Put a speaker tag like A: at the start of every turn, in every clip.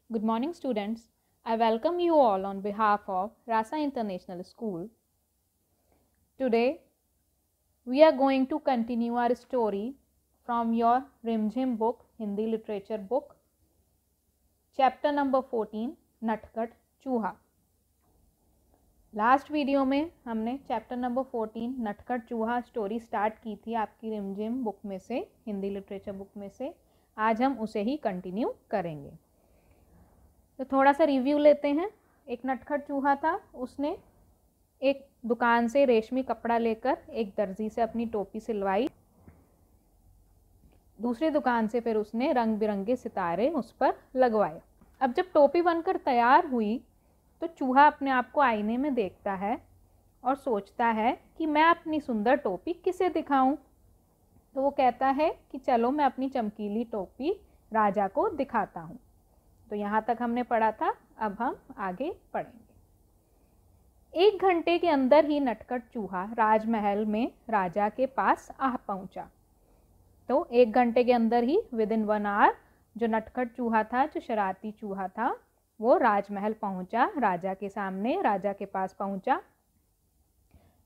A: Good morning, students. I welcome you all on behalf of Rasa International School. Today, we are going to continue our story from your Rimjhim book, Hindi literature book, chapter number 14, नटखट चूहा. Last video में हमने chapter number 14 नटखट चूहा story start की थी आपकी रिमझिम बुक में से, हिंदी लिटरेचर बुक में से. आज हम उसे ही कंटिन्यू करेंगे. तो थोड़ा सा रिव्यू लेते हैं. एक नटखट चूहा था. उसने एक दुकान से रेशमी कपड़ा लेकर एक दर्जी से अपनी टोपी सिलवाई. दूसरी दुकान से फिर उसने रंग बिरंगे सितारे उस पर लगवाए. अब जब टोपी बनकर तैयार हुई तो चूहा अपने आप को आईने में देखता है और सोचता है कि मैं अपनी सुंदर टोपी किसे दिखाऊं. तो वो कहता है कि चलो मैं अपनी चमकीली टोपी राजा को दिखाता हूं. तो यहाँ तक हमने पढ़ा था. अब हम आगे पढ़ेंगे. 1 घंटे के अंदर ही नटखट चूहा राजमहल में राजा के पास आ पहुंचा. तो 1 घंटे के अंदर ही विदिन 1 आवर जो नटखट चूहा था, जो शरारती चूहा था, वो राजमहल पहुंचा. राजा के सामने, राजा के पास पहुंचा.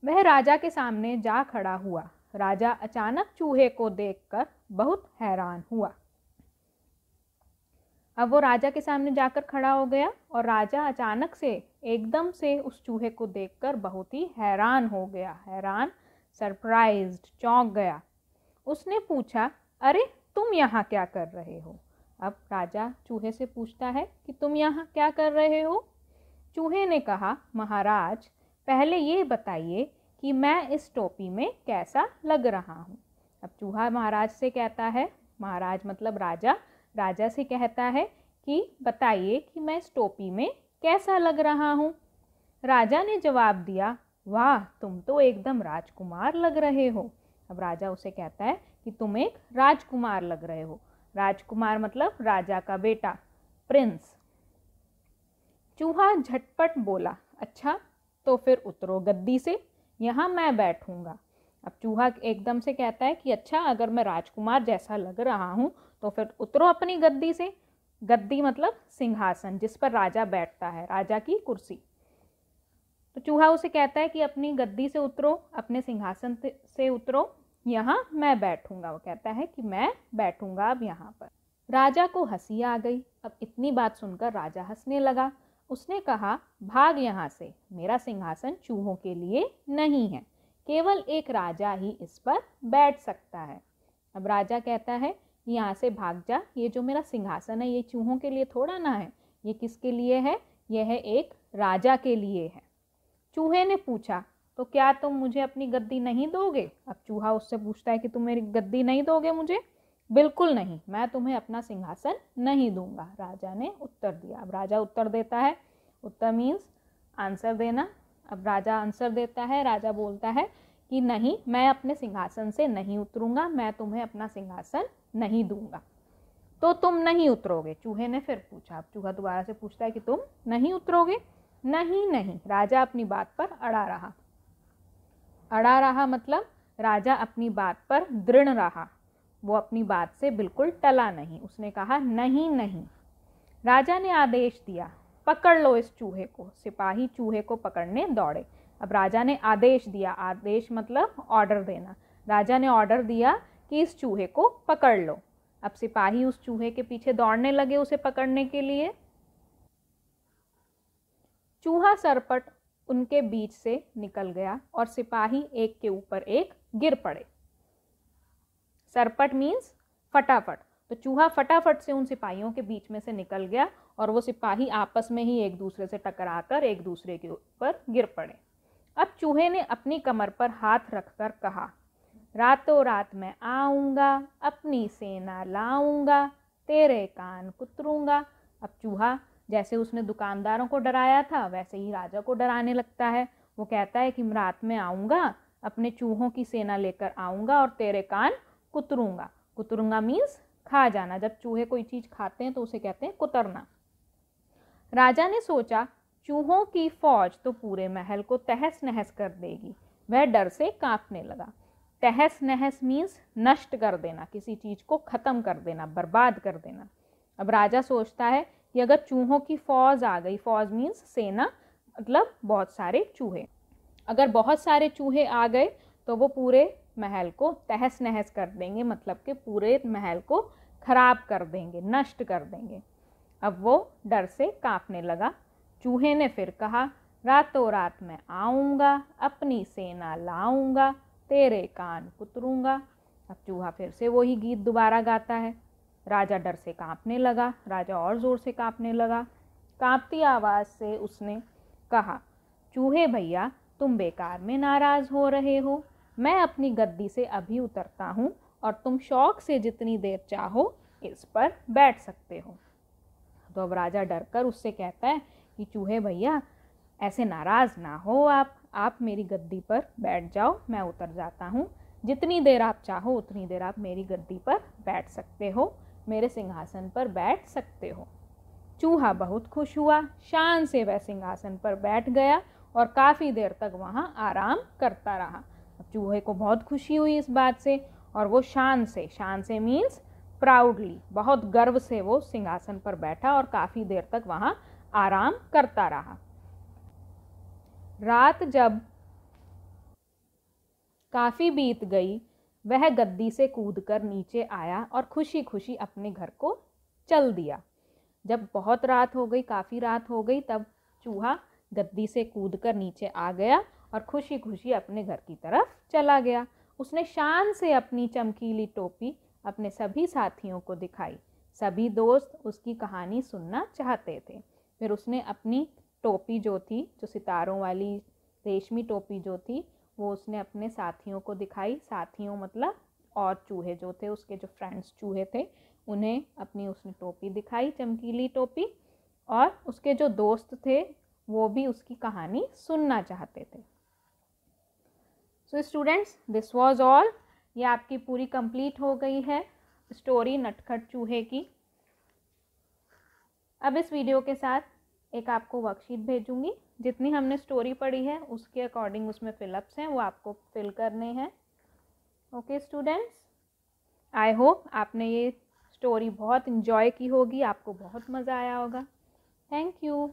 A: वह राजा के सामने जा खड़ा हुआ. राजा अचानक चूहे को देखकर बहुत हैरान हुआ. अब वो राजा के सामने जाकर खड़ा हो गया और राजा अचानक से एकदम से उस चूहे को देखकर बहुत ही हैरान हो गया. हैरान, सरप्राइज्ड, चौंक गया. उसने पूछा, अरे तुम यहाँ क्या कर रहे हो? अब राजा चूहे से पूछता है कि तुम यहाँ क्या कर रहे हो? चूहे ने कहा, महाराज पहले ये बताइए कि मैं इस टोपी में कैसा लग रहा हूँ. अब चूहा महाराज से कहता है, महाराज मतलब राजा, राजा से कहता है कि बताइए कि मैं इस टोपी में कैसा लग रहा हूँ. राजा ने जवाब दिया, वाह तुम तो एकदम राजकुमार लग रहे हो. अब राजा उसे कहता है कि तुम एक राजकुमार लग रहे हो. राजकुमार मतलब राजा का बेटा, प्रिंस. चूहा झटपट बोला, अच्छा तो फिर उतरो गद्दी से, यहाँ मैं बैठूंगा. अब चूहा एकदम से कहता है कि अच्छा अगर मैं राजकुमार जैसा लग रहा हूँ तो फिर उतरो अपनी गद्दी से. गद्दी मतलब सिंहासन जिस पर राजा बैठता है, राजा की कुर्सी. तो चूहा उसे कहता है कि अपनी गद्दी से उतरो, अपने सिंहासन से उतरो, यहाँ मैं बैठूंगा. वो कहता है कि मैं बैठूंगा अब यहाँ पर. राजा को हंसी आ गई. अब इतनी बात सुनकर राजा हंसने लगा. उसने कहा, भाग यहाँ से, मेरा सिंहासन चूहों के लिए नहीं है, केवल एक राजा ही इस पर बैठ सकता है. अब राजा कहता है, यहाँ से भाग जा, ये जो मेरा सिंहासन है ये चूहों के लिए थोड़ा ना है, ये किसके लिए है? यह है एक राजा के लिए है. चूहे ने पूछा, तो क्या तुम मुझे अपनी गद्दी नहीं दोगे? अब चूहा उससे पूछता है कि तुम मेरी गद्दी नहीं दोगे मुझे? बिल्कुल नहीं, मैं तुम्हें अपना सिंहासन नहीं दूंगा, राजा ने उत्तर दिया. अब राजा उत्तर देता है. उत्तर मीन्स आंसर देना. अब राजा आंसर देता है. राजा बोलता है कि नहीं, मैं अपने सिंहासन से नहीं उतरूंगा, मैं तुम्हें अपना सिंहासन नहीं दूंगा. तो तुम नहीं उतरोगे? चूहे ने फिर पूछा. अब चूहा दोबारा से पूछता है कि तुम नहीं उतरोगे? नहीं नहीं. राजा अपनी बात पर अड़ा रहा. अड़ा रहा मतलब राजा अपनी बात पर दृढ़ रहा. वो अपनी बात से बिल्कुल टला नहीं. उसने कहा नहीं नहीं. राजा ने आदेश दिया, पकड़ लो इस चूहे को. सिपाही चूहे को पकड़ने दौड़े. अब राजा ने आदेश दिया. आदेश मतलब ऑर्डर देना. राजा ने ऑर्डर दिया कि इस चूहे को पकड़ लो. अब सिपाही उस चूहे के पीछे दौड़ने लगे उसे पकड़ने के लिए. चूहा सरपट उनके बीच से निकल गया और सिपाही एक के ऊपर एक गिर पड़े. सरपट मीन्स फटाफट. तो चूहा फटाफट से उन सिपाहियों के बीच में से निकल गया और वो सिपाही आपस में ही एक दूसरे से टकराकर एक दूसरे के ऊपर गिर पड़े. अब चूहे ने अपनी कमर पर हाथ रखकर कहा, रातों रात मैं आऊँगा, अपनी सेना लाऊंगा, तेरे कान कुतरूंगा. अब चूहा जैसे उसने दुकानदारों को डराया था वैसे ही राजा को डराने लगता है. वो कहता है कि रात में आऊँगा, अपने चूहों की सेना लेकर आऊँगा और तेरे कान कुतरूंगा. कुतरूंगा मीन्स खा जाना. जब चूहे कोई चीज़ खाते हैं तो उसे कहते हैं कुतरना. राजा ने सोचा, चूहों की फौज तो पूरे महल को तहस नहस कर देगी. वह डर से कांपने लगा. तहस नहस मीन्स नष्ट कर देना, किसी चीज़ को ख़त्म कर देना, बर्बाद कर देना. अब राजा सोचता है कि अगर चूहों की फौज आ गई, फौज मीन्स सेना, मतलब बहुत सारे चूहे, अगर बहुत सारे चूहे आ गए तो वो पूरे महल को तहस नहस कर देंगे, मतलब कि पूरे महल को खराब कर देंगे, नष्ट कर देंगे। अब वो डर से कांपने लगा। चूहे ने फिर कहा, रातों रात मैं आऊँगा, अपनी सेना लाऊंगा, तेरे कान कुतरूंगा। अब चूहा फिर से वही गीत दोबारा गाता है। राजा डर से कांपने लगा, राजा और ज़ोर से कांपने लगा। कांपती आवाज़ से उसने कहा, चूहे भैया तुम बेकार में नाराज़ हो रहे हो, मैं अपनी गद्दी से अभी उतरता हूँ और तुम शौक से जितनी देर चाहो इस पर बैठ सकते हो। तो अब राजा डरकर उससे कहता है कि चूहे भैया ऐसे नाराज़ ना हो, आप मेरी गद्दी पर बैठ जाओ, मैं उतर जाता हूँ, जितनी देर आप चाहो उतनी देर आप मेरी गद्दी पर बैठ सकते हो, मेरे सिंहासन पर बैठ सकते हो। चूहा बहुत खुश हुआ, शान से वह सिंहासन पर बैठ गया और काफ़ी देर तक वहाँ आराम करता रहा। चूहे को बहुत खुशी हुई इस बात से और वो शान से मीन्स प्राउडली, बहुत गर्व से वो सिंहासन पर बैठा और काफ़ी देर तक वहाँ आराम करता रहा। रात जब काफ़ी बीत गई, वह गद्दी से कूदकर नीचे आया और खुशी खुशी अपने घर को चल दिया। जब बहुत रात हो गई, काफ़ी रात हो गई, तब चूहा गद्दी से कूदकर नीचे आ गया और खुशी खुशी अपने घर की तरफ चला गया। उसने शान से अपनी चमकीली टोपी अपने सभी साथियों को दिखाई। सभी दोस्त उसकी कहानी सुनना चाहते थे। फिर उसने अपनी टोपी जो थी, जो सितारों वाली रेशमी टोपी जो थी, वो उसने अपने साथियों को दिखाई। साथियों मतलब और चूहे जो थे, उसके जो फ्रेंड्स चूहे थे, उन्हें अपनी उसने टोपी दिखाई, चमकीली टोपी, और उसके जो दोस्त थे वो भी उसकी कहानी सुनना चाहते थे। So students, this was all. ये आपकी पूरी कंप्लीट हो गई है स्टोरी नटखट चूहे की। अब इस वीडियो के साथ एक आपको वर्कशीट भेजूंगी। जितनी हमने स्टोरी पढ़ी है उसके अकॉर्डिंग उसमें फिलअप्स हैं, वो आपको फिल करने हैं। ओके स्टूडेंट्स, आई होप आपने ये स्टोरी बहुत इन्जॉय की होगी, आपको बहुत मज़ा आया होगा। Thank you.